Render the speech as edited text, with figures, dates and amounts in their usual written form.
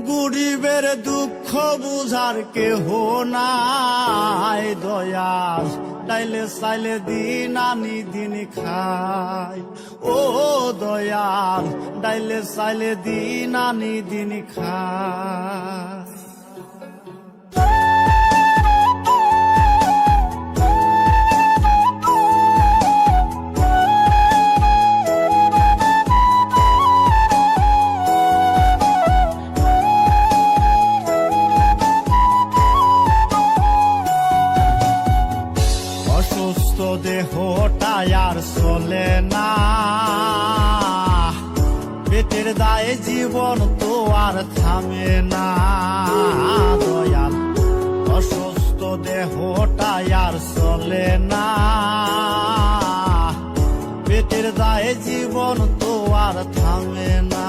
গরিবের দুঃখ বুঝার কেহ নাই, দয়াল ডাইলে চাইলে দিন আনি দিন খাই। ও দয়াল ডাইলে চাইলে দিন আনি দিন খাই। অসুস্থ দেহটাই আর চলে না, পেটের দায়ে জীবন তো আর থামে না, দয়াল অসুস্থ দেহটাই আর চলে না, পেটের দায়ে জীবন তো আর থামে না।